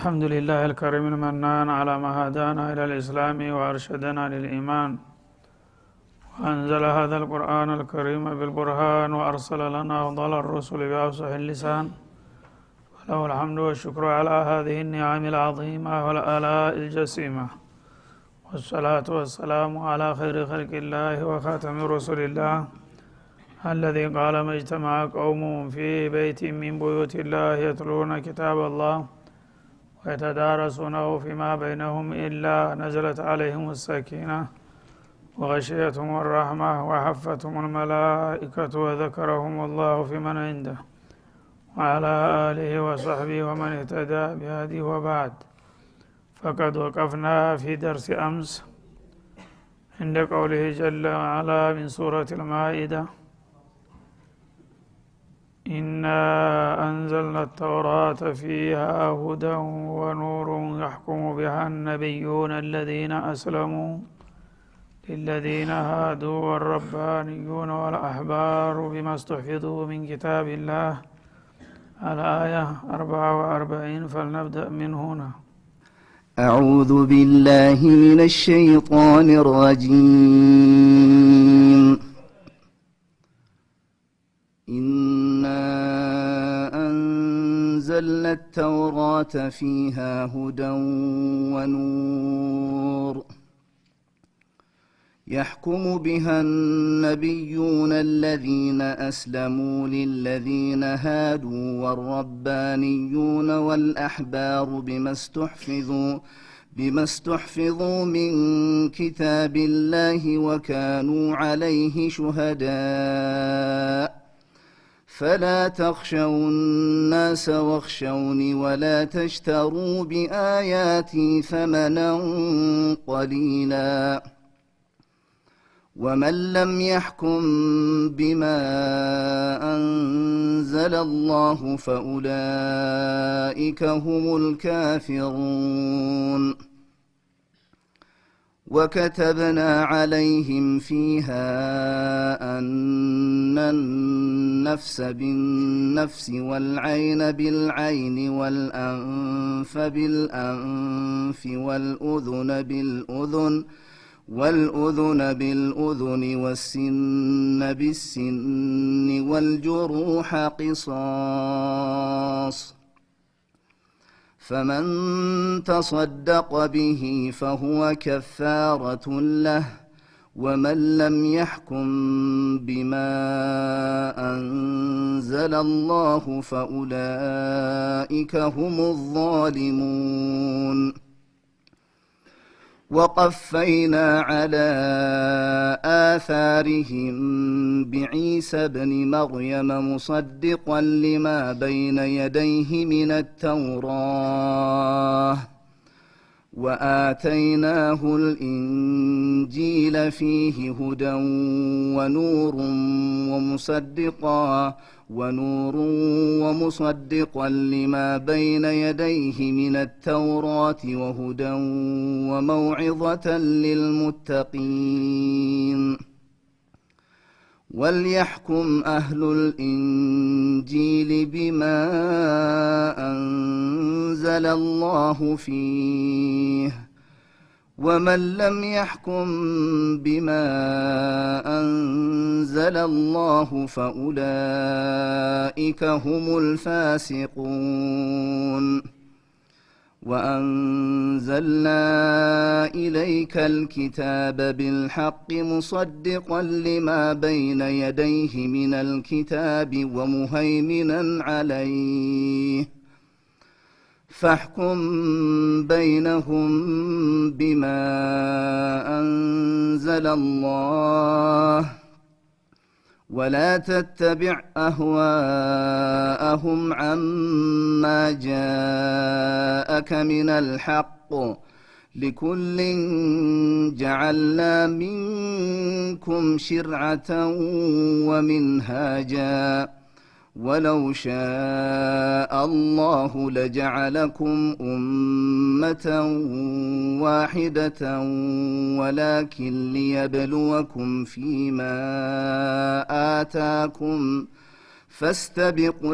الحمد لله الكريم المنان على ما هدانا إلى الإسلام وأرشدنا للإيمان، وأنزل هذا القرآن الكريم بالبرهان وأرسل لنا أفضل الرسل بأفصح اللسان، وله الحمد والشكر على هذه النعم العظيمة والآلاء الجسيمة، والصلاة والسلام على خير خلق الله وخاتم رسل الله الذي قال ما اجتمع قوم في بيت من بيوت الله يتلون كتاب الله ويتدارسونه فيما بينهم إلا نزلت عليهم السكينة وغشيتهم الرحمة وحفتهم الملائكة وذكرهم الله في من عنده وعلى آله وصحبه ومن اهتدى بهديه. وبعد، فقد وقفنا في درس أمس عند قوله جل وعلا من سورة المائدة: إنا أنزلنا التوراة فيها هدى ونور يحكم بها النبيون الذين أسلموا للذين هادوا والربانيون والأحبار بما استحفظوا من كتاب الله. الآية 44. فلنبدأ من هنا. أعوذ بالله من الشيطان الرجيم. إنا أنزلنا التوراة فيها هدى ونور يحكم بها النبيون الذين أسلموا للذين هادوا والربانيون والأحبار بما استحفظوا من كتاب الله وكانوا عليه شهداء فلا تخشوا الناس واخشوني ولا تشتروا بآياتي ثمنا قليلا ومن لم يحكم بما أنزل الله فأولئك هم الكافرون. وكتبنا عليهم فيها أن النفس بالنفس والعين بالعين والأنف بالأنف والأذن بالأذن والسن بالسن والجروح قصاص، فمن تصدق به فهو كفارة له، ومن لم يحكم بما أنزل الله فأولئك هم الظالمون. وقفينا على آثارهم بعيسى ابن مريم مصدقا لما بين يديه من التوراة، وآتيناه الإنجيل فيه هدى ونور ومصدقا لما بين يديه من التوراة وهدى وموعظة للمتقين. وليحكم أهل الإنجيل بما أنزل الله فيه، ومن لم يحكم بما أنزل الله فأولئك هم الفاسقون. وأنزلنا إليك الكتاب بالحق مصدقا لما بين يديه من الكتاب ومهيمنا عليه، فاحكم بينهم بما أنزل الله ولا تتبع أهواءهم عما جاءك من الحق، لكل جعلنا منكم شرعة ومنهاجا، ولو شاء الله لجعلكم أمة واحدة ولكن ليبلوكم فيما آتاكم فاستبقوا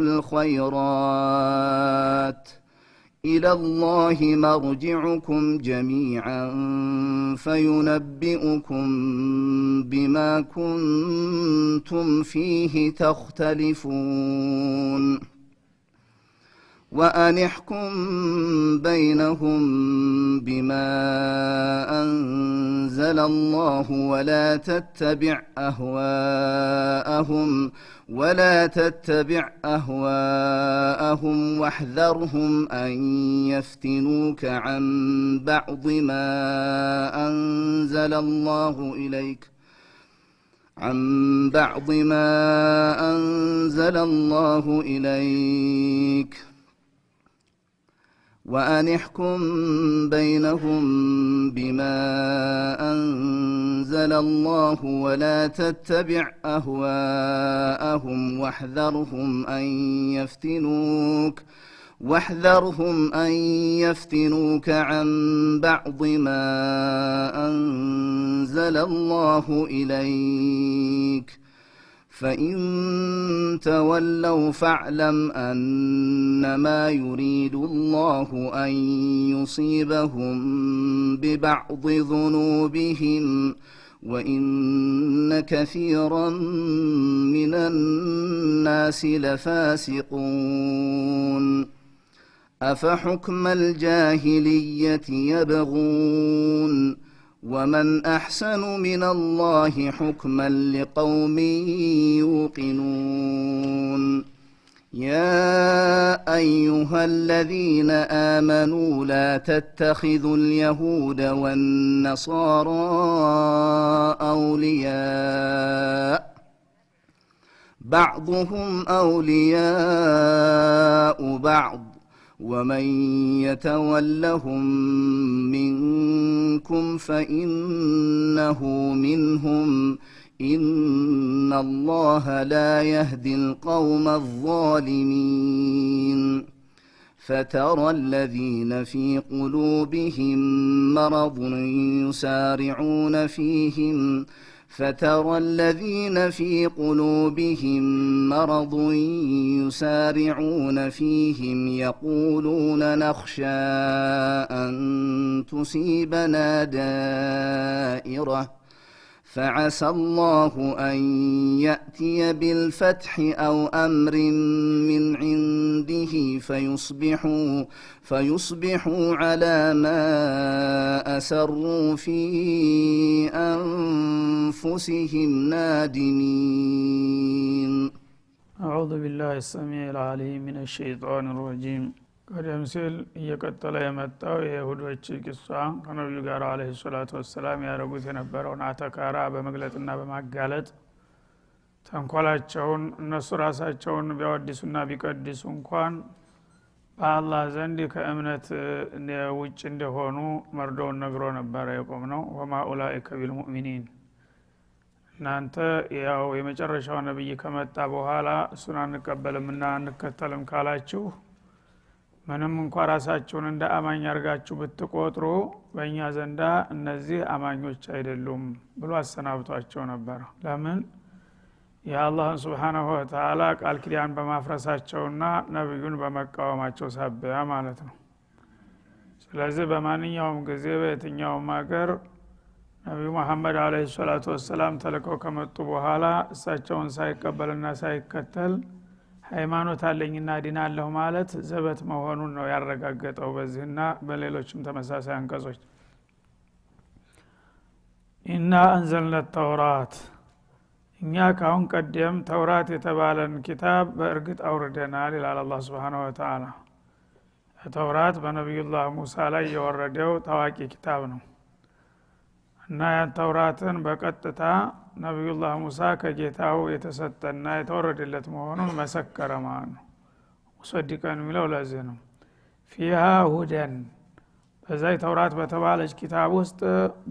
الخيرات إلى الله مرجعكم جميعا فينبئكم بما كنتم فيه تختلفون وأن احكم بينهم بما أنزل الله ولا تتبع أهواءهم واحذرهم أن يفتنوك عن بعض ما أنزل الله إليك وأن احكم بينهم بما أنزل الله ولا تتبع أهواءهم واحذرهم أن يفتنوك عن بعض ما أنزل الله إليك فإن تولوا فاعلم أنما يريد الله أن يصيبهم ببعض ذنوبهم وإن كثيرا من الناس لفاسقون أفحكم الجاهلية يبغون ومن أحسن من الله حكما لقوم يوقنون يا أيها الذين آمنوا لا تتخذوا اليهود والنصارى أولياء بعضهم أولياء بعض ومن يتولهم منكم فإنه منهم إن الله لا يهدي القوم الظالمين فترى الذين في قلوبهم مرض يسارعون فيهم يقولون نخشى أن تصيبنا دائرة فعسى الله أن يأتي بالفتح أو أمر من عنده فيصبحوا على ما أسروا في أنفسهم نادمين. أعوذ بالله السميع العليم من الشيطان الرجيم ቀደም ሲል እየቀጠለ የመጣው የይሁዶች ቂሷ ከነብዩ ጋር አለይሂ ሰላቱ ወሰለም ያረጉት የነበረውን አተካራ በመግለጥና በማጋለጥ ተንኮላቸውን እነሱ ራሳቸውን ቢያወድሱና ቢቀድሱ እንኳን በአላህ ዘንድ ከእምነት ውጭ እንደሆኑ መርዶውን ነግሮ ነበር የቆመው ወማ ኡላኢከ ቢልሙእሚኒን እናንተ ያው የመጨረሻው ነብይ ከመጣ በኋላ እሱን አንቀበልምና አንከተልም ካላችሁ ምንም እንኳን ራሳቸውን እንደ አማኝ አርጋችሁ ብትቆጥሩ በእኛ ዘንዳ እነዚህ አማኞች አይደሉም ብሎ አሰናብቷቸው ነበር። ለምን የአላህን Subhanahu Wa Ta'ala ቃል ኪዳን በማፍረሳቸውና ነብዩን በመቃወማቸው ሳቢያ ማለት ነው። ስለዚህ በማንኛውም ጊዜ በየትኛውም ሀገር ነብዩ መሐመድ አለይሂ ሰላቱ ወሰለም ተልከው ከመጡ በኋላ እሳቸውን ሳይቀበልና ሳይከተል ሃይማኖት አለኝና ዲናለሁ ማለት ዘበት መሆኑን ነው ያረጋገጠው በዚህና በሌሎችም ተመሳሳይ አንቀጾች። ኢና አንዘልነ ተውራት እኛ ካሁን ቀደም ተውራት የተባለን ኪታብ በእርግጥ አውርደናል ይላል አላህ Subhanahu Wa Ta'ala። ተውራት በነብዩላህ ሙሳ ላይ የወረደው ታዋቂ ኪታብ ነው እና ያን ተውራትን በቀጥታ ነብዩላህ ሙሳ ከጌታው የተሰጠና የተወረደለት መሆኑን መሰከረ ማለት ነው። ወሰዲቀን ሚለው ለዚህ ነው። ፊሃ ሁደን በዛይ ተውራት በተባለች ኪታብ ውስጥ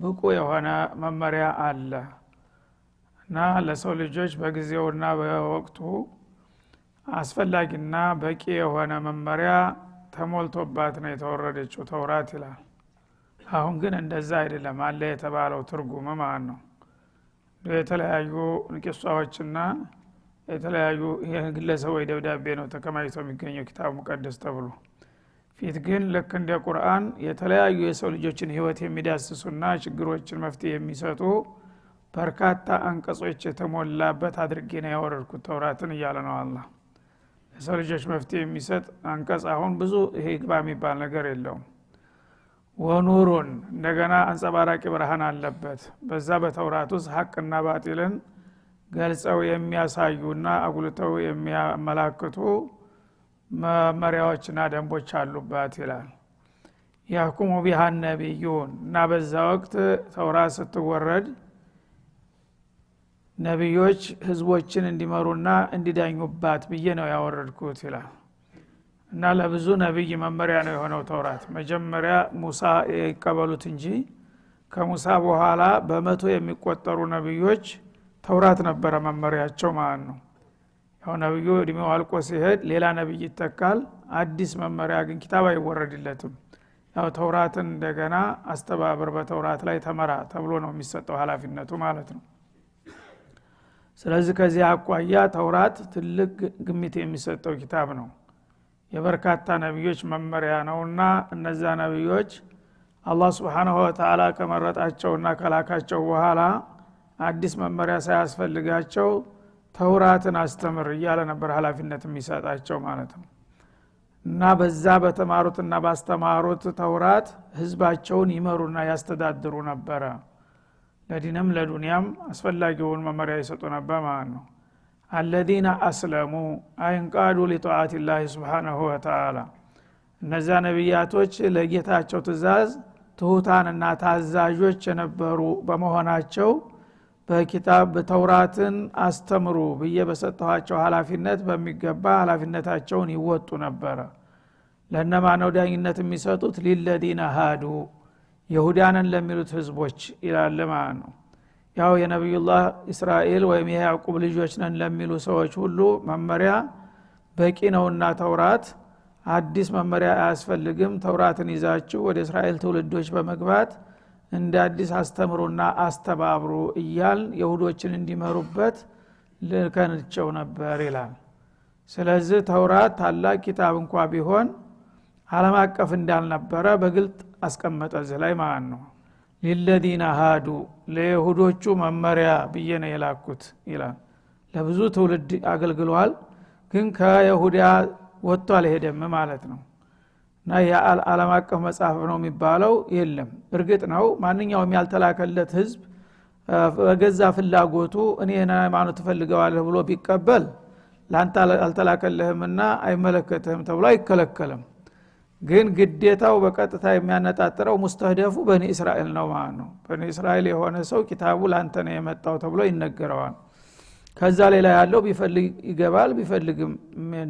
ብቁ የሆነ መመሪያ አለ እና ለሰው ልጆች በጊዜውና በወቅቱ አስፈላጊና በቂ የሆነ መመሪያ ተሞልቶባት ነው የተወረደችው ተውራት ይላል። አሁን ግን እንደዛ አይደለም አለ የተባለው ትርጉም ማለት ነው። የተለያዩ ቂሷዎችና የተለያዩ የግለሰቦች ደብዳቤ ነው ተከማይቶ የሚገኘው ኪታብ ሙቀደስ ተብሎ ፊት ግን ልክ እንደ ቁርአን የተለያዩ የሰው ልጆችን ህይወት የሚዳስሱና ችግሮችን መፍትሄ የሚሰጡ በርካታ አንቀጾች የተሞላበት አድርጌ ነው ያወረድኩት ተውራትን እያለ ነው አላህ። የሰው ልጆች መፍትሄ የሚሰጥ አንቀጽ አሁን ብዙ ይሄ ግባ የሚባል ነገር የለውም። ወኑሩን እንደገና አንጸባራቂ ብርሃን አለበት። በዛ በተውራት ውስጥ ሐቅና ባጢልን ገልጸው የሚያሳዩና አጉልተው የሚያመላክቱ መመሪያዎችና ደንቦች አሉባት ይላል። ያህኩሙ ቢሃ ነቢዩን እና በዛ ወቅት ተውራት ስትወረድ ነቢዮች ህዝቦችን እንዲመሩና እንዲዳኙባት ብዬ ነው ያወረድኩት ይላል። እና ለብዙ ነብይ መመሪያ ነው የሆነው ተውራት። መጀመሪያ ሙሳ ይቀበሉት እንጂ ከሙሳ በኋላ በመቶ የሚቆጠሩ ነብዮች ተውራት ነበረ መመሪያቸው ማለት ነው። ያው ነብዩ እድሜው አልቆ ሲሄድ ሌላ ነብይ ይተካል። አዲስ መመሪያ ግን ኪታብ አይወረድለትም። ያው ተውራትን እንደገና አስተባበር በተውራት ላይ ተመራ ተብሎ ነው የሚሰጠው ኃላፊነቱ ማለት ነው። ስለዚህ ከዚህ አቋያ ተውራት ትልቅ ግምት የሚሰጠው ኪታብ ነው። የበርካታ ነብዮች መመሪያ ነውና እነዛ ነብዮች አላህ Subhanahu Wa Ta'ala ከመረጣቸውና ከላካቸው በኋላ አዲስ መመሪያ ሳያስፈልጋቸው ተውራትን አስተምር እያለ ነበር ኃላፊነት የሚሰጣቸው ማለት ነው። እና በዛ በተማሩትና ባስተማሩት ተውራት ህዝባቸውን ይመሩና ያስተዳድሩ ነበር። ለዲንም ለዱንያም አስፈላጊውን መመሪያ ይሰጡ ነበር ማለት ነው። الذين اسلموا انقادوا لطاعه الله سبحانه وتعالى እነዛ ነብያቶች ለጌታቸው ትእዛዝ ትሁታንና ታዛዦች የነበሩ በመሆናቸው በኪታብ በተውራትን አስተምሩ በየበሰጠዋቸው ኃላፊነት በሚገባ ኃላፊነታቸውን ይወጡ ነበር። ለነማ ነው ዳኝነት የሚሰጡት? ለለዲና ሃዱ ይሁዳንን ለሚሉት ህዝቦች ይላል ማለት ነው። ያው የነብዩላህ እስራኤል ወይም የያዕቆብ ልጆች ነን ለሚሉ ሰዎች ሁሉ መመሪያ በቂ ነውና ተውራት አዲስ መመሪያ አያስፈልግም። ተውራትን ይዛችሁ ወደ እስራኤል ትውልዶች በመግባት እንደ አዲስ አስተምሩና አስተባብሩ እያል ይሁዶችን እንዲመሩበት ልከንቸው ነበር ይላል። ስለዚህ ተውራት ታላቅ ኪታብ እንኳን ቢሆን ዓለም አቀፍ እንዳልነበረ በግልጥ አስቀመጠ እዚህ ላይ ማለት ነው። ለለዲና ሃዱ ለይሁዶቹ መመሪያ በየነ የላኩት ይላል። ለብዙ ትውልድ አገልግሏል፣ ግን ከይሁዳ ወጥቶ አልሄደም ማለት ነው። እና የዓለም አቀፍ መጽሐፍ ነው የሚባለው የለም። እርግጥ ነው ማንኛውም ያልተላከለት ህዝብ በገዛ ፍላጎቱ እኔና ሃይማኖት ፈልገዋለሁ ብሎ ቢቀበል ላንተ አልተላከለህምና አይመለከተህም ተብሎ አይከለከልም። ግን ግዴታው በቀጥታ የሚያነጣጥረው ሙስተህደፉ በኒ እስራኤል ነው ማለት ነው። በኒ እስራኤል የሆነ ሰው ኪታቡ ላንተ ነው የመጣው ተብሎ ይነገረዋል። ከዛ ሌላ ያለው ቢፈልግ ይገባል፣ ቢፈልግም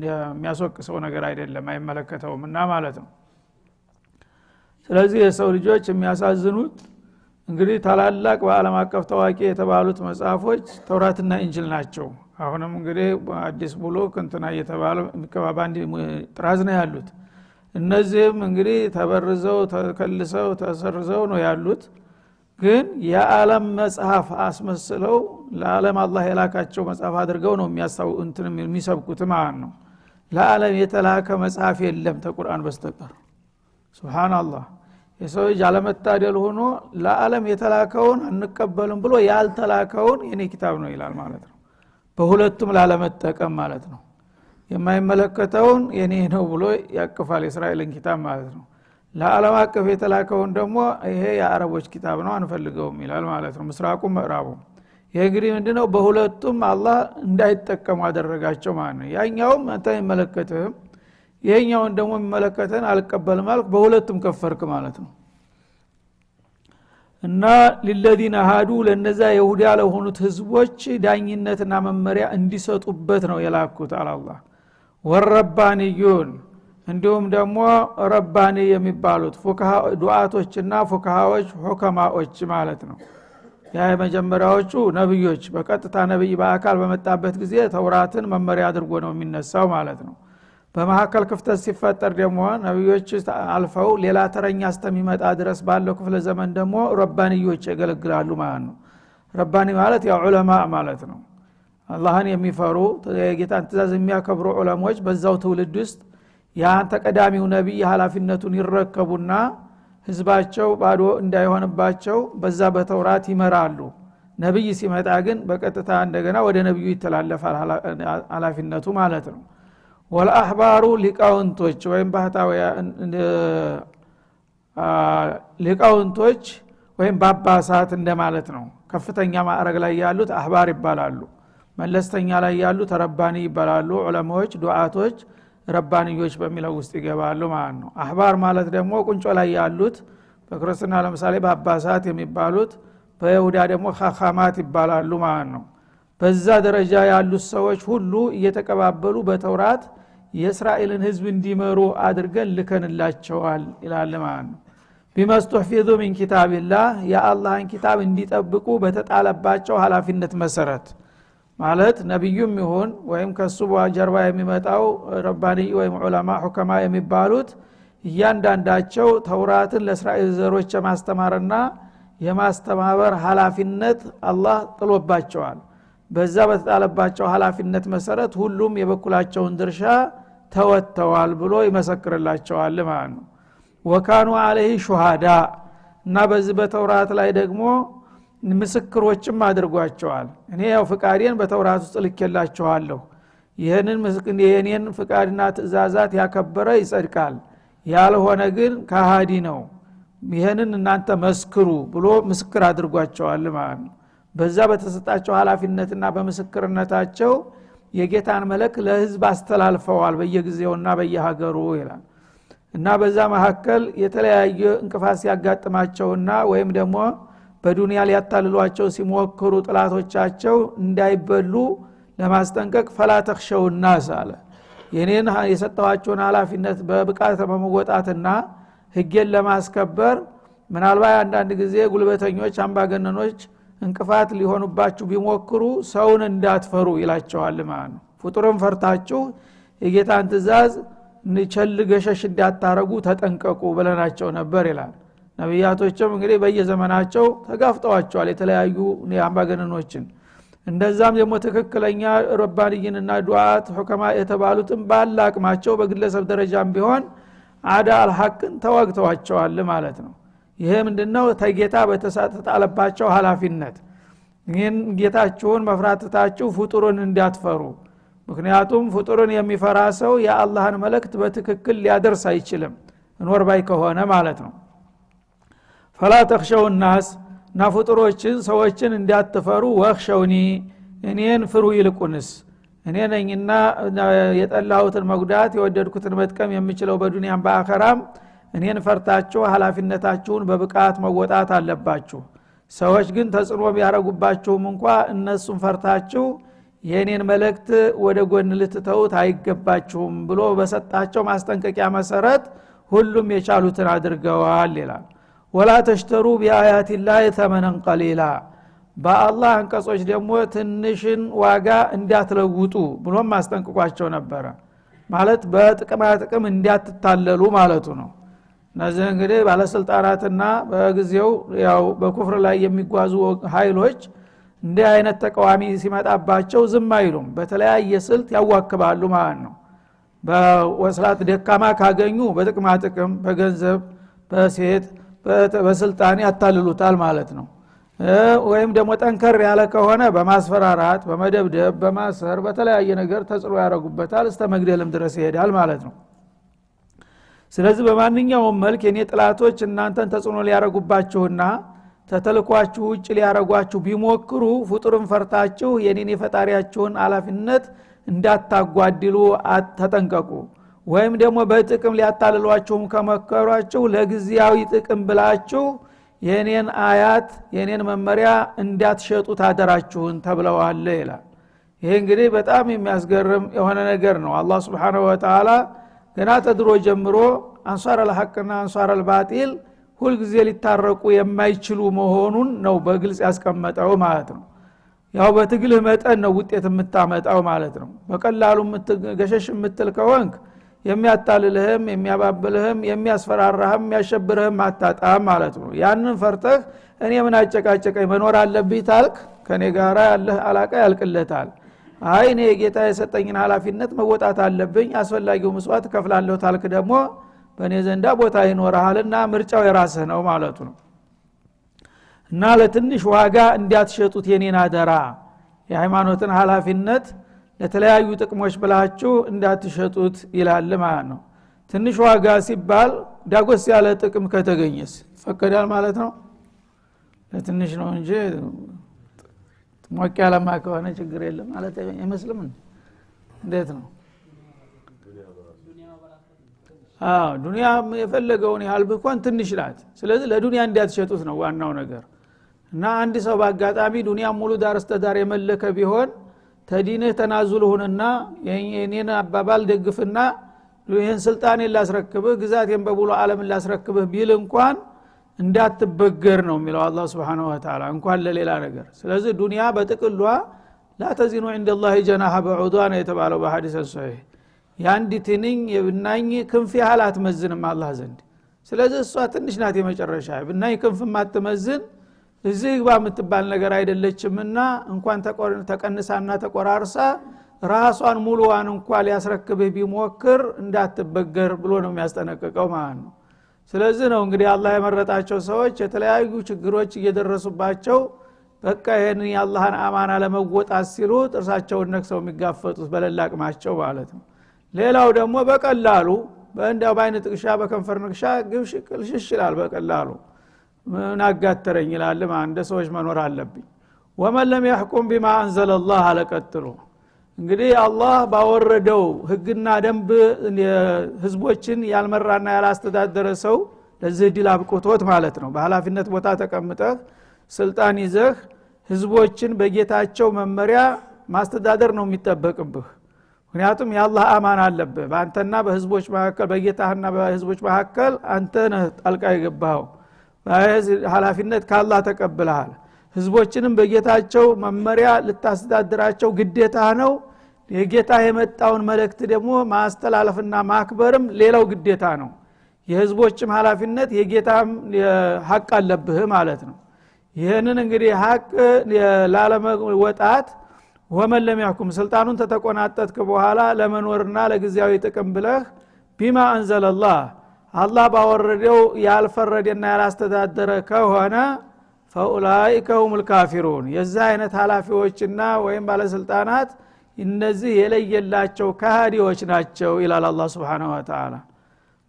የሚያስወቅሰው ነገር አይደለም፣ አይመለከተውምና ማለት ነው። ስለዚህ የሰው ልጆች የሚያሳዝኑት እንግዲህ ታላላቅ በዓለም አቀፍ ታዋቂ የተባሉት መጽሐፎች ተውራትና ኢንጂል ናቸው። አሁንም እንግዲህ አዲስ ብሉክ እንትና እየተባለ የሚከባባንዲ ጥራዝ ነው ያሉት። እነዚህም እንግዲህ ተበርዘው ተከልሰው ተሰርዘው ነው ያሉት። ግን የዓለም መጽሐፍ አስመስለው ለዓለም አላህ የላካቸው መጽሐፍ አድርገው ነው የሚሰብኩት ማለት ነው። ለዓለም የተላከ መጽሐፍ የለም ከቁርአን በስተቀር። ሱብሃንአላህ። የሰው ልጅ አለመታደል ሆኖ ለዓለም የተላከውን አንቀበልም ብሎ ያልተላከውን የኔ ኪታብ ነው ይላል ማለት ነው። በሁለቱም ላለመጠቀም ማለት ነው። የማይመለከተውን የኔ ነው ብሎ ያቀፋል የእስራኤልን ኪታብ ማለት ነው። ለዓለም አቀፍ የተላከውን ደግሞ ይሄ የአረቦች ኪታብ ነው አንፈልገውም ይላል ማለት ነው። ምስራቁም ምዕራቡም ይሄ እንግዲህ ምንድነው በሁለቱም አላህ እንዳይጠቀሙ አደረጋቸው ማለት ነው። ያኛውም አንተ አይመለከትህም፣ ይሄኛውን ደግሞ የሚመለከተን አልቀበልም ማለት በሁለቱም ከፈርክ ማለት ነው። እና ለለዲና ሃዱ ለነዛ ይሁዳ ለሆኑት ህዝቦች ዳኝነትና መመሪያ እንዲሰጡበት ነው የላኩት አላህ። ወረባኒዩን እንዲሁም ደግሞ ረባኒ የሚባሉት ፉካሃ ዱዓቶችና ፉካሃዎች ሁከማዎች ማለት ነው። ያ የመጀመሪያዎቹ ነብዮች በቀጥታ ነብይ በአካል በመጣበት ጊዜ ተውራትን መመሪያ አድርጎ ነው የሚነሳው ማለት ነው። በመሐከል ክፍተት ሲፈጠር ደግሞ ነብዮች አልፈው ሌላ ተረኛ አስተሚመጣ ድረስ ባለው ክፍለ ዘመን ደግሞ ረባኒዮች ያገለግላሉ ማለት ነው። ረባኒ ማለት ያው ዑለማ ማለት ነው። አላህን የሚፈሩ የጌታን ትእዛዝ የሚያከብሩ ዑለሞች በዛው ትውልድ ውስጥ ያን ተቀዳሚው ነብይ ሐላፊነቱን ይረከቡና ህዝባቸው ባዶ እንዳይሆንባቸው በዛ በተውራት ይመራሉ ነብይ ሲመጣ ግን በቀጥታ እንደገና ወደ ነብዩ ይተላለፋል ሐላፊነቱ ማለት ነው ወልአህባሩ ሊቃውንቶች ወይም ባህታውያን ሊቃውንቶች ወይም ባባሳት እንደማለት ነው ከፍተኛ ማዕረግ ላይ ያሉት አህባር ይባላሉ መለስተኛ ላይ ያሉት ረባኒ ይባላሉ ዑለማዎች ዱዓቶች ረባኒዮች በሚለው ውስጥ ይገባሉ ማለት ነው አህባር ማለት ደግሞ ቁንጮ ላይ ያሉት በክርስቲያና ለምሳሌ ባባሳት የሚባሉት በይሁዳ ደግሞ ኻኻማት ይባላሉ ማለት ነው በዛ ደረጃ ያሉት ሰዎች ሁሉ እየተቀባበሉ በተውራት የእስራኤልን ህዝብ እንዲመሩ አድርገን ልከንላቸዋል ይላል ማለት ነው ቢመስተህፊዙ ሚን ኪታቢላህ የአላህን ኪታብ እንዲጠብቁ በተጣለባቸው ሐላፊነት መሰረት ማለት ነብዩም ይሁን ወይም ከሱ ጀርባ የሚመጣው ረባኒ ወይም ዑለማ ሁከማ የሚባሉት እያንዳንዳቸው ተውራትን ለእስራኤል ዘሮች የማስተማርና የማስተማበር ሐላፊነት አላህ ጥሎባቸዋል በዛ በተጣለባቸው ሐላፊነት መሰረት ሁሉም የበኩላቸውን ድርሻ ተወጥተዋል ብሎ ይመሰክርላቸዋል ማለት ነው ወካኑ አለይሂ ሹሃዳ እና በዚህ በተውራት ላይ ደግሞ ምስክሮችም አድርጓቸዋል እኔ ያው ፍቃዴን በተውራት ውስጥ ልኬላችኋለሁ ይሄንን የኔን ፍቃድና ትእዛዛት ያከበረ ይጸድቃል ያልሆነ ግን ከሃዲ ነው ይሄንን እናንተ መስክሩ ብሎ ምስክር አድርጓቸዋል ማለት ነው በዛ በተሰጣቸው ሐላፊነትና በምስክርነታቸው የጌታን መልእክት ለህዝብ አስተላልፈዋል በየጊዜውና በየሀገሩ ይላል እና በዛ መሐከል የተለያየ እንቅፋት ሲያጋጥማቸውና ወይም ደግሞ በዱንያ ሊያታልሏቸው ሲሞክሩ ጥላቶቻቸው እንዳይበሉ ለማስጠንቀቅ ፈላ ተخشوا الناس አለ የኔን የሰጣዋቸውን ሐላፊነት በብቃት በመወጣትና ህግን ለማስከበር ምናልባት አንዳንድ ጊዜ ጉልበተኞች አምባገነኖች እንቅፋት ሊሆኑባችሁ ቢሞክሩ ሰውን እንዳትፈሩ ይላቸዋል ማለት ነው ፍጡርን ፈርታችሁ የጌታን ትእዛዝ ንቸል ገሸሽ እንዳታረጉ ተጠንቀቁ ብለናቸው ነበር ይላል ነብያቶችም እንግዲህ በየዘመናቸው ተጋፍጠዋቸዋል የተለያዩ አምባገነኖችን እንደዛም ደግሞ ትክክለኛ ረባኒይንና ዱዓት ሁከማ የተባሉትን ባላቅማቸው በግለሰብ ደረጃም ቢሆን አዳ አልሐቅን ተዋግተዋቸዋል ማለት ነው ይሄ ምንድነው ተጌታ በተሰጣለባቸው ሐላፊነት ይሄን ጌታችሁን መፍራታችሁ ፍጡሩን እንዲያትፈሩ ምክንያቱም ፍጡሩን የሚፈራ ሰው የአላህን መልእክት በትክክል ሊያደርስ አይችልም እንወር ባይ ከሆነ ማለት ነው ፈላ ተخشوا الناس ናፍጡሮችን ሰዎችን እንዲያትፈሩ ወخشوني እኔን ፍሩ ይልቁንስ እኔ ነኝና የጠላሁትን መጉዳት የወደድኩትን መጥቀም የምችለው በዱንያም በአኸራም እኔን ፈርታችሁ ሐላፊነታችሁን በብቃት መወጣት አለባችሁ ሰዎች ግን ተጽዕኖ ቢያረጉባችሁም እንኳን እነሱን ፈርታችሁ የኔን መልእክት ወደ ጎን ልትተውት አይገባችሁም ብሎ በሰጣቸው ማስጠንቀቂያ መሰረት ሁሉም የቻሉትን አድርገዋል ይላል ወላ ተሽተሩ ቢአያቲ ላህ ተመነን ቀሊላ በአላህ አንቀጾች ደግሞ ትንሽን ዋጋ እንዲያትለውጡ ብሎም ማስጠንቀቋቸው ነበር ማለት በጥቅማ ጥቅም እንዲያትታለሉ ማለቱ ነው እነዚህ እንግዲህ ባለስልጣናትና በጊዜው ያው በኩፍር ላይ የሚጓዙ ኃይሎች እንደ አይነት ተቃዋሚ ሲመጣባቸው ዝም አይሉም በተለያየ ስልት ያዋክባሉ ማለት ነው በወስላት ደካማ ካገኙ በጥቅማ ጥቅም በገንዘብ በሴት በስልጣን ያታልሉታል ማለት ነው ወይም ደግሞ ጠንከር ያለ ከሆነ በማስፈራራት በመደብደብ በማሰር በተለያየ ነገር ተጽዕኖ ያረጉበታል እስከ መግደልም ድረስ ይሄዳል ማለት ነው ስለዚህ በማንኛውም መልክ የኔ ጥላቶች እናንተን ተጽዕኖ ሊያረጉባችሁና ተተልኳችሁ ውጭ ሊያረጓችሁ ቢሞክሩ ፍጡርን ፈርታችሁ የኔን የፈጣሪያችሁን ሐላፊነት እንዳታጓድሉ ተጠንቀቁ ወይም ደግሞ በጥቅም ሊያታልሏችሁም ከመከሯችሁ ለግዚያዊ ጥቅም ብላችሁ የኔን አያት የኔን መመሪያ እንዳትሸጡ ታደራችሁን ተብለዋል ይላል ይሄ እንግዲህ በጣም የሚያስገርም የሆነ ነገር ነው አላህ Subhanahu Wa Ta'ala ገና ተድሮ ጀምሮ አንሷር አልሐቅና አንሷር አልባጢል ሁሉ ጊዜ ሊታረቁ የማይችሉ መሆኑን ነው በግልጽ ያስቀመጠው ማለት ነው ያው በትግል መጠን ነው ውጤት የምታመጣው ማለት ነው በቀላሉ ገሸሽ የምትል ከሆንክ የሚያታልልህም የሚያባብልህም የሚያስፈራራህም የሚያሸብርህም አታጣም ማለት ነው ያንን ፈርተህ እኔ ምን አጨቃጨቀኝ መኖር አለብኝ ታልክ ከኔ ጋራ ያለህ አላቃ ያልቅለታል አይ እኔ ጌታ የሰጠኝን ኃላፊነት መወጣት አለብኝ አስፈላጊው መስዋዕት ከፍላለሁ ታልክ ደግሞ በእኔ ዘንዳ ቦታ ይኖርሃልና ምርጫው የራስህ ነው ማለቱ ነው እና ለትንሽ ዋጋ እንዲያትሸጡት የኔን አደራ የሃይማኖትን ኃላፊነት ለተለያዩ ጥቅሞች ብላችሁ እንዳትሸጡት ይላል ማለት ነው ትንሽ ዋጋ ሲባል ዳጎስ ያለ ጥቅም ከተገኘስ ፈቀዳል ማለት ነው ለትንሽ ነው እንጂ ሞቅ ያለማ ከሆነ ችግር የለም ማለት አይመስልም እንዴት ነው ዱንያ የፈለገውን ያህል ቢሆን ትንሽ ናት ስለዚህ ለዱንያ እንዲያትሸጡት ነው ዋናው ነገር እና አንድ ሰው ባጋጣሚ ዱንያ ሙሉ ዳርስተዳር የመለከ ቢሆን ተዲንህ ተናዙል ሆነና የኔን አባባል ደግፍና ይሄን ስልጣኔን ላስረክብህ ግዛቴን በሙሉ ዓለም ላስረክብህ ቢል እንኳን እንዳትበገር ነው የሚለው አላህ Subhanahu Wa Ta'ala እንኳን ለሌላ ነገር ስለዚህ ዱንያ በጥቅሏ لا تزنوا عند الله جناح بعوضان የተባለው በሐዲስ ሶሂህ ያንዲ ትንኝ የብናኝ ክንፍ ያህል አትመዝንም አላህ ዘንድ ስለዚህ እሷ ትንሽ ናት የመጨረሻ ብናኝ ክንፍ ማትመዝን እዚህ ግባ የምትባል ነገር አይደለችምና እንኳን ተቀንሳና ተቆራርሳ ራሷን ሙሉዋን እንኳን ሊያስረክብህ ቢሞክር እንዳትበገር ብሎ ነው የሚያስጠነቅቀው ማለት ነው ስለዚህ ነው እንግዲህ አላህ የመረጣቸው ሰዎች የተለያዩ ችግሮች እየደረሱባቸው በቃ ይሄን የአላህን አማና ለመወጣት ሲሉ ጥርሳቸውን ነክሰው የሚጋፈጡት በለላቅማቸው ማለት ነው ሌላው ደግሞ በቀላሉ በእንዳው ባይነ ጥቅሻ በከንፈር ንክሻ ግብሽ ቅልሽሽ ይላል በቀላሉ ምን አጋተረኝ ይላል ማለት እንደ ሰዎች መኖር አለብኝ ወመን ለም يحكم بما انزل الله አለቀጥሉ እንግዲህ አላህ ባወረደው ህግና ደንብ ህዝቦችን ያልመራና ያላስተዳደረ ሰው ለዚህ ዲል አብቆቶት ማለት ነው በኃላፊነት ቦታ ተቀምጠህ ስልጣን ይዘህ ህዝቦችን በጌታቸው መመሪያ ማስተዳደር ነው የሚጠበቅብህ ምክንያቱም የአላህ አማና አለብህ በአንተና በህዝቦች መካከል በጌታህና በህዝቦች መካከል አንተ ነህ ጣልቃ የገባው ኃላፊነት ከአላህ ተቀብለሃል ህዝቦችንም በጌታቸው መመሪያ ልታስተዳድራቸው ግዴታ ነው የጌታ የመጣውን መልእክት ደግሞ ማስተላለፍና ማክበርም ሌላው ግዴታ ነው የህዝቦችም ኃላፊነት የጌታም ሐቅ አለብህ ማለት ነው ይሄንን እንግዲህ ሐቅ ላለመወጣት ወመን ለም يحكم ስልጣኑን ተተቆናጠጥክ በኋላ ለመኖርና ለጊዜያዊ ጥቅም ብለህ ቢማ አንዘለላህ አላህ ባወረደው ያልፈረደና ያላስተዳደረ ከሆነ فاولئك هم الكافرون የዛ አይነት ኃላፊዎችና ወይም ባለስልጣናት እነዚህ የለየላቸው ካህዲዎች ናቸው ይላል አላህ Subhanahu Wa Ta'ala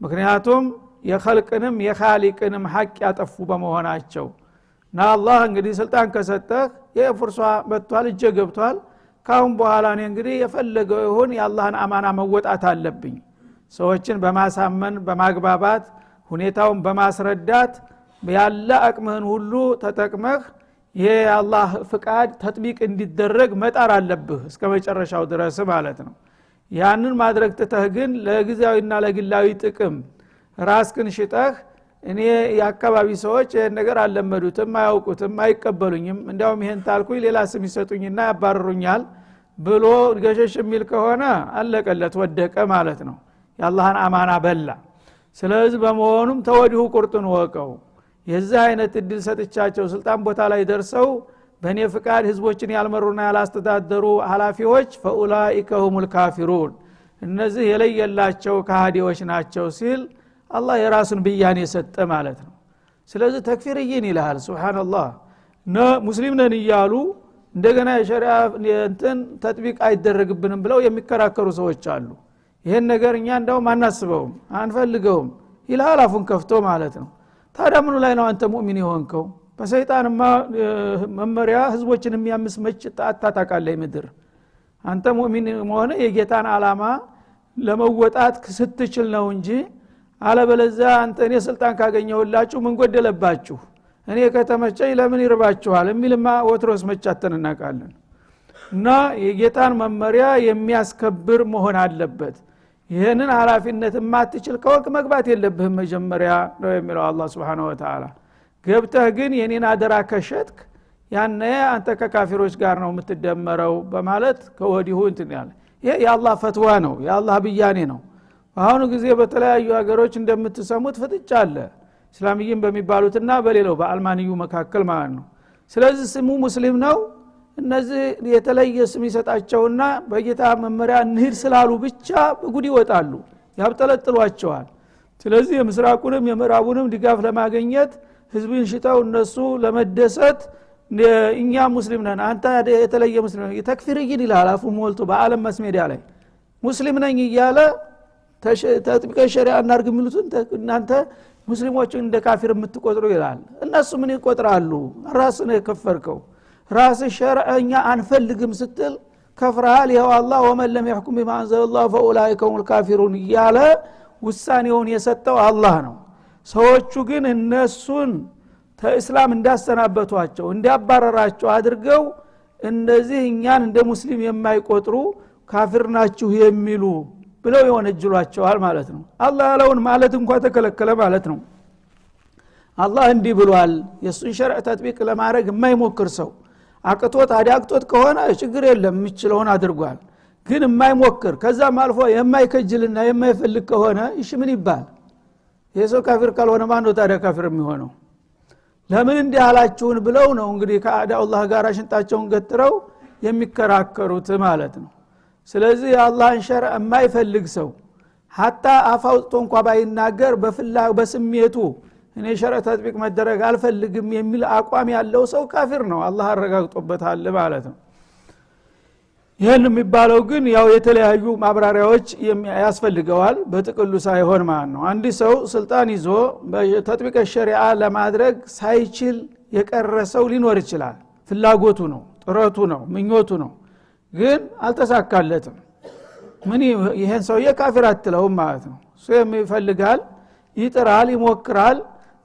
ምክንያቱም የخلቅንም የኻሊቅንም ሐቅ ያጠፉ በመሆናቸው እና አላህ እንግዲህ ስልጣን ከሰጠህ የፍርሷ መጥቷል እጀ ገብቷል ካሁን በኋላ ነው እንግዲህ የፈለገው ይሁን የአላህን አማና መወጣት አለብኝ ሰዎችን በማሳመን በማግባባት ሁኔታውን በማስረዳት ያለ አቅምህን ሁሉ ተጠቅመህ ይሄ የአላህ ፍቃድ ተጥቢቅ እንዲደረግ መጣር አለብህ እስከ መጨረሻው ድረስ ማለት ነው ያንን ማድረግ ተተህ ግን ለጊዜያዊና ለግላዊ ጥቅም ራስክን ሽጠህ እኔ የአካባቢ ሰዎች ይሄን ነገር አልለመዱትም አያውቁትም አይቀበሉኝም እንዲያውም ይሄን ታልኩኝ ሌላ ስም ይሰጡኝና ያባርሩኛል ብሎ ገሸሽ የሚል ከሆነ አለቀለት ወደቀ ማለት ነው የአላህን አማና በላ ስለዚህ በመሆኑም ተወዲሁ ቁርጡን ወቀው የዛ አይነት እድል ሰጥቻቸው ስልጣን ቦታ ላይ ደርሰው በእኔ ፍቃድ ህዝቦችን ያልመሩና ያላስተዳደሩ ኃላፊዎች فاولئك هم الكافرون እነዚህ የለየላቸው ካህዲዎች ናቸው ሲል አላህ የራሱን ብያኔ ሰጠ ማለት ነው ስለዚህ ተክፊርይን ይላል ሱብሃንአላህ ሙስሊም ነን ይያሉ እንደገና የሸሪዓ እንትን ተጥቢቅ አይደረግብንም ብለው የሚከራከሩ ሰዎች አሉ ይሄን ነገር እኛ እንደው ማናስበውም አንፈልገውም ይላል አፉን ከፍቶ ማለት ነው ታዲያ ምኑ ላይ ነው አንተ ሙእሚን የሆንከው በሰይጣንማ መመሪያ ህዝቦችን የሚያምስ መጭ ታጣቃለህ ምድር አንተ ሙእሚን መሆነ የጌታን አላማ ለመወጣት ስትችል ነው እንጂ አለበለዚያ አንተ እኔ ስልጣን ካገኘሁላችሁ ምን ጎደለባችሁ እኔ ከተመቸኝ ለምን ይርባችኋል የሚልማ ወትሮስ መጫተን እናቃለን እና የጌታን መመሪያ የሚያስከብር መሆን አለበት ይሄንን ኃላፊነት ማትችል ከወቅ መግባት የለብህም መጀመሪያ ነው የሚለው አላህ Subhanahu Wa Ta'ala ገብተህ ግን የኔን አደራ ከሸጥክ ያኔ አንተ ከካፊሮች ጋር ነው የምትደመረው በማለት ከወዲሁ እንትን ያለ ይሄ የአላህ ፈትዋ ነው የአላህ ብያኔ ነው አሁን ጊዜ በተለያዩ ሀገሮች እንደምትሰሙት ፍጥጫ አለ እስላምይን በሚባሉትና በሌላው በአልማንዩ መካከል ማለት ነው ስለዚህ ስሙ ሙስሊም ነው እነዚህ የተለየ ስም ይሰጣቸውና በጌታ መመሪያ እንሂድ ስላሉ ብቻ በጉድ ይወጣሉ ያብጠለጥሏቸዋል ስለዚህ የምስራቁንም የምዕራቡንም ድጋፍ ለማግኘት ህዝብን ሽታው እነሱ ለመደሰት እኛ ሙስሊም ነን አንተ የተለየ ሙስሊም ነህ ተክፊርይን ይላል አፉ ሞልቶ በአለም መስሜዲያ ላይ ሙስሊም ነኝ እያለ ተጥብቀ ሸሪዓ እናርግ የሚሉትን እናንተ ሙስሊሞችን እንደ ካፊር የምትቆጥሩ ይላል እነሱ ምን ይቆጥራሉ ራስን የከፈርከው ራስ ሸርዓኛ አንፈልግም ስትል ከፍራል ያው አላህ ወመን ለም يحكم بما انزل الله فاولئك هم الكافرون እያለ ውሳኔውን የሰጠው አላህ ነው ሰዎቹ ግን እነሱን ተእስላም እንዳሰናበቷቸው እንዲያባረራቸው አድርገው እንደዚህ እኛን እንደ ሙስሊም የማይቆጥሩ ካፊር ናችሁ የሚሉ ብለው ይወነጅሏቸዋል ማለት ነው አላህ ያለውን ማለት እንኳን ተከለከለ ማለት ነው አላህ እንዲህ ብሏል የሱን ሸርዕ ተጥቢቅ ለማድረግ የማይሞክር ሰው አቅቶት አዳቅቶት ከሆነ ችግር የለም የሚችለውን አድርጓል ግን የማይሞክር ከዛም አልፎ የማይከጅልና የማይፈልግ ከሆነ እሺ ምን ይባል የሰው ካፊር ካልሆነ ማን ነው ታዲያ ካፊር የሚሆነው ለምን እንዲህ አላችሁን ብለው ነው እንግዲህ ከአዳው አላህ ጋር ሽንጣቸውን ገትረው የሚከራከሩት ማለት ነው ስለዚህ የአላህን ሸርዕ የማይፈልግ ሰው ሐታ አፋውጥቶ እንኳን ባይናገር በስሜቱ እኔ ሸርዕ ተጥቢቅ መደረግ አልፈልግም የሚል አቋም ያለው ሰው ካፊር ነው አላህ አረጋግጦበታል ማለት ነው ይሄን የሚባለው ግን ያው የተለያዩ ማብራሪያዎች ያስፈልገዋል በጥቅሉ ሳይሆን ማለት ነው አንድ ሰው ስልጣን ይዞ በተጥቢቅ ሸሪዓ ለማድረግ ሳይችል የቀረሰው ሊኖር ይችላል ፍላጎቱ ነው ጥረቱ ነው ምኞቱ ነው ግን አልተሳካለትም ምን ይሄን ሰውዬ ካፊር አትለውም ማለት ነው እሱ የሚፈልጋል ይጥራል ይሞክራል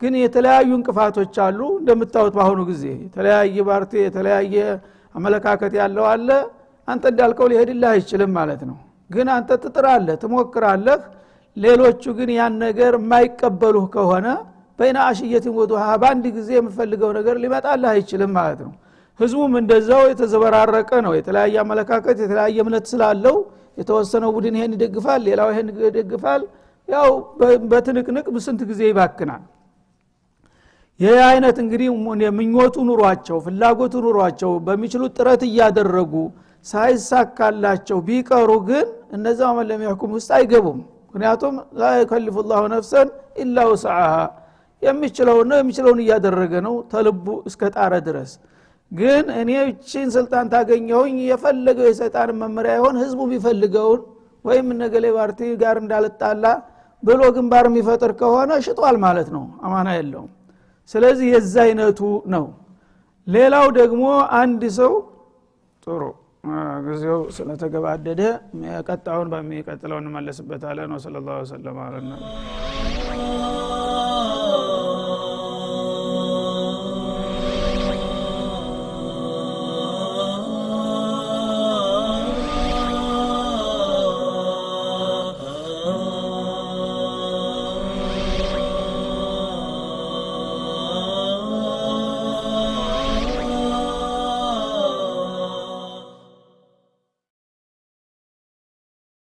ግን የተለያዩ እንቅፋቶች አሉ እንደምታውቁት ባሁኑ ጊዜ የተለያየ ፓርቲ የተለያየ አመለካከት ያለው አለ አንተ እንዳልከው ሊሄድልህ አይችልም ማለት ነው ግን አንተ ትጥራለህ ትሞክራለህ ሌሎቹ ግን ያን ነገር የማይቀበሉህ ከሆነ በእና አሽየት ወዱሃ ባንድ ጊዜ የምፈልገው ነገር ሊመጣልህ አይችልም ማለት ነው ህዝቡም እንደዛው የተዘበራረቀ ነው የተለያየ አመለካከት የተለያየ እምነት ስላለው የተወሰነው ቡድን ይሄን ይደግፋል ሌላው ይሄን ይደግፋል ያው በትንቅንቅ በስንት ጊዜ ይባክናል ይሄ አይነት እንግዲህ ምኞቱ ኑሯቸው ፍላጎቱ ኑሯቸው በሚችሉት ጥረት እያደረጉ ሳይሳካላቸው ቢቀሩ ግን እነዛው ማለም ያህኩም ውስጥ አይገቡም ምክንያቱም لا يكلف الله نفسا الا وسعها የሚችለውን እያደረገ ነው ተልቡ እስከ ጣረ ድረስ ግን እኔ እቺን ስልጣን ታገኘውኝ የፈለገው የሰይጣን መመሪያ ይሆን ህዝቡ ቢፈልገውን ወይም ነገሌ ፓርቲ ጋር እንዳልጣላ ብሎ ግንባር የሚፈጥር ከሆነ ሽጧል ማለት ነው አማና የለውም ስለዚህ የዛ አይነቱ ነው ሌላው ደግሞ አንድ ሰው ጥሩ ጊዜው ስለተገባደደ ቀጣውን በሚቀጥለው እንመለስበታለን ወሰለላሁ ዐለይሂ ወሰለም